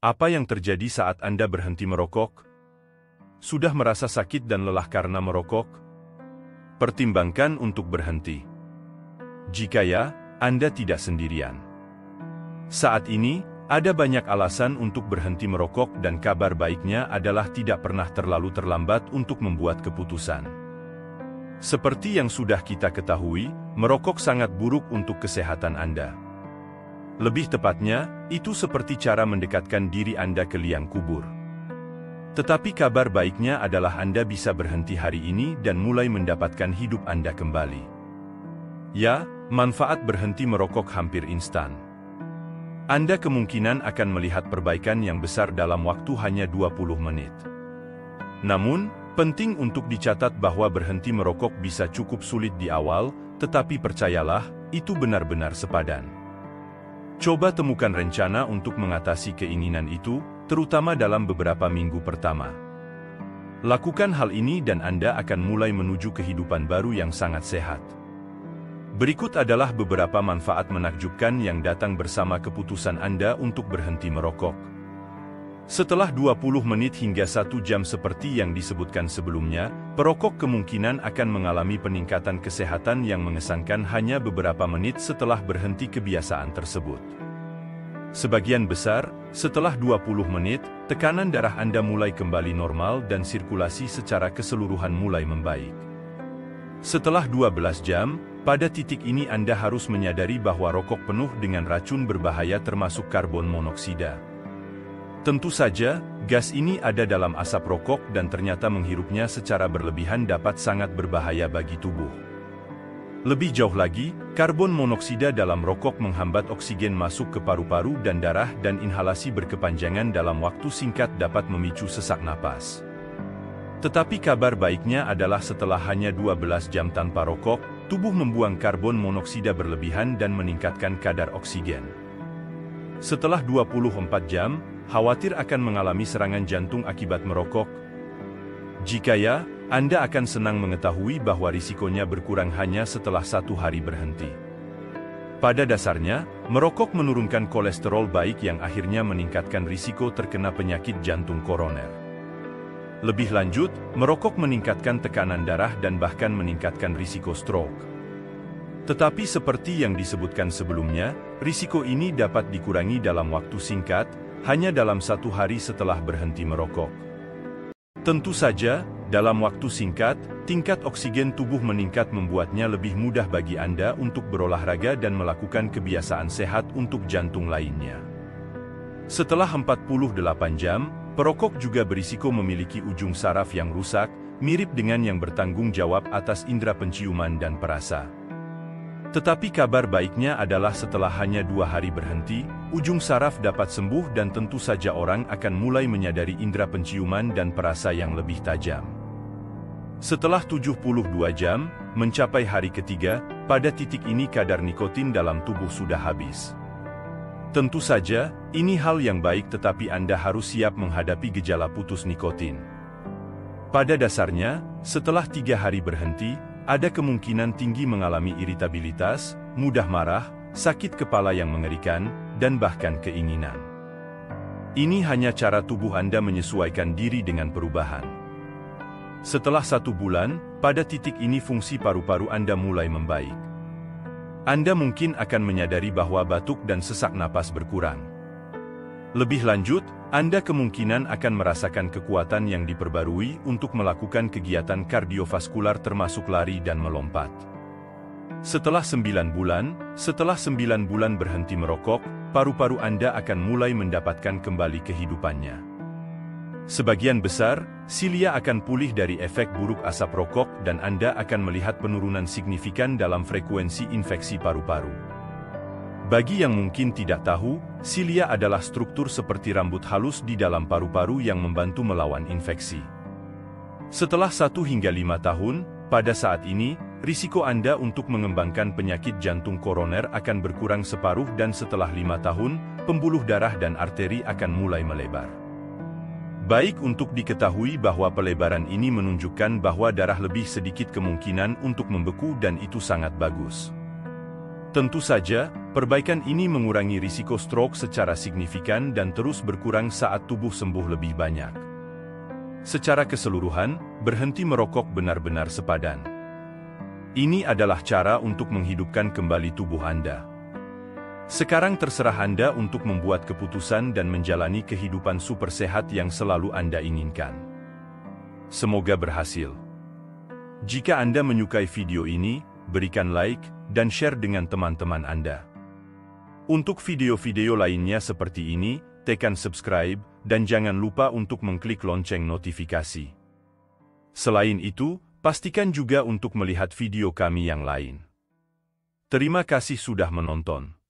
Apa yang terjadi saat Anda berhenti merokok? Sudah merasa sakit dan lelah karena merokok? Pertimbangkan untuk berhenti. Jika ya, Anda tidak sendirian. Saat ini, ada banyak alasan untuk berhenti merokok dan kabar baiknya adalah tidak pernah terlalu terlambat untuk membuat keputusan. Seperti yang sudah kita ketahui, merokok sangat buruk untuk kesehatan Anda. Lebih tepatnya, itu seperti cara mendekatkan diri Anda ke liang kubur. Tetapi kabar baiknya adalah Anda bisa berhenti hari ini dan mulai mendapatkan hidup Anda kembali. Ya, manfaat berhenti merokok hampir instan. Anda kemungkinan akan melihat perbaikan yang besar dalam waktu hanya 20 menit. Namun, penting untuk dicatat bahwa berhenti merokok bisa cukup sulit di awal, tetapi percayalah, itu benar-benar sepadan. Coba temukan rencana untuk mengatasi keinginan itu, terutama dalam beberapa minggu pertama. Lakukan hal ini dan Anda akan mulai menuju kehidupan baru yang sangat sehat. Berikut adalah beberapa manfaat menakjubkan yang datang bersama keputusan Anda untuk berhenti merokok. Setelah 20 menit hingga 1 jam seperti yang disebutkan sebelumnya, perokok kemungkinan akan mengalami peningkatan kesehatan yang mengesankan hanya beberapa menit setelah berhenti kebiasaan tersebut. Sebagian besar, setelah 20 menit, tekanan darah Anda mulai kembali normal dan sirkulasi secara keseluruhan mulai membaik. Setelah 12 jam, pada titik ini Anda harus menyadari bahwa rokok penuh dengan racun berbahaya termasuk karbon monoksida. Tentu saja, gas ini ada dalam asap rokok dan ternyata menghirupnya secara berlebihan dapat sangat berbahaya bagi tubuh. Lebih jauh lagi, karbon monoksida dalam rokok menghambat oksigen masuk ke paru-paru dan darah dan inhalasi berkepanjangan dalam waktu singkat dapat memicu sesak napas. Tetapi kabar baiknya adalah setelah hanya 12 jam tanpa rokok, tubuh membuang karbon monoksida berlebihan dan meningkatkan kadar oksigen. Setelah 24 jam, khawatir akan mengalami serangan jantung akibat merokok? Jika ya, Anda akan senang mengetahui bahwa risikonya berkurang hanya setelah 1 hari berhenti. Pada dasarnya, merokok menurunkan kolesterol baik yang akhirnya meningkatkan risiko terkena penyakit jantung koroner. Lebih lanjut, merokok meningkatkan tekanan darah dan bahkan meningkatkan risiko stroke. Tetapi seperti yang disebutkan sebelumnya, risiko ini dapat dikurangi dalam waktu singkat, hanya dalam 1 hari setelah berhenti merokok. Tentu saja, dalam waktu singkat, tingkat oksigen tubuh meningkat membuatnya lebih mudah bagi Anda untuk berolahraga dan melakukan kebiasaan sehat untuk jantung lainnya. Setelah 48 jam, perokok juga berisiko memiliki ujung saraf yang rusak, mirip dengan yang bertanggung jawab atas indera penciuman dan perasa. Tetapi kabar baiknya adalah setelah hanya 2 hari berhenti, ujung saraf dapat sembuh dan tentu saja orang akan mulai menyadari indera penciuman dan perasa yang lebih tajam. Setelah 72 jam, mencapai hari ketiga, pada titik ini kadar nikotin dalam tubuh sudah habis. Tentu saja, ini hal yang baik tetapi Anda harus siap menghadapi gejala putus nikotin. Pada dasarnya, setelah 3 hari berhenti, ada kemungkinan tinggi mengalami iritabilitas, mudah marah, sakit kepala yang mengerikan, dan bahkan keinginan. Ini hanya cara tubuh Anda menyesuaikan diri dengan perubahan. Setelah 1 bulan, pada titik ini fungsi paru-paru Anda mulai membaik. Anda mungkin akan menyadari bahwa batuk dan sesak napas berkurang. Lebih lanjut, Anda kemungkinan akan merasakan kekuatan yang diperbarui untuk melakukan kegiatan kardiovaskular termasuk lari dan melompat. Setelah 9 bulan berhenti merokok, paru-paru Anda akan mulai mendapatkan kembali kehidupannya. Sebagian besar, silia akan pulih dari efek buruk asap rokok dan Anda akan melihat penurunan signifikan dalam frekuensi infeksi paru-paru. Bagi yang mungkin tidak tahu, silia adalah struktur seperti rambut halus di dalam paru-paru yang membantu melawan infeksi. Setelah 1 hingga 5 tahun, pada saat ini, risiko Anda untuk mengembangkan penyakit jantung koroner akan berkurang separuh dan setelah 5 tahun, pembuluh darah dan arteri akan mulai melebar. Baik untuk diketahui bahwa pelebaran ini menunjukkan bahwa darah lebih sedikit kemungkinan untuk membeku dan itu sangat bagus. Tentu saja, Perbaikan ini mengurangi risiko stroke secara signifikan dan terus berkurang saat tubuh sembuh lebih banyak. Secara keseluruhan, berhenti merokok benar-benar sepadan. Ini adalah cara untuk menghidupkan kembali tubuh Anda. Sekarang terserah Anda untuk membuat keputusan dan menjalani kehidupan super sehat yang selalu Anda inginkan. Semoga berhasil. Jika Anda menyukai video ini, berikan like dan share dengan teman-teman Anda. Untuk video-video lainnya seperti ini, tekan subscribe dan jangan lupa untuk mengklik lonceng notifikasi. Selain itu, pastikan juga untuk melihat video kami yang lain. Terima kasih sudah menonton.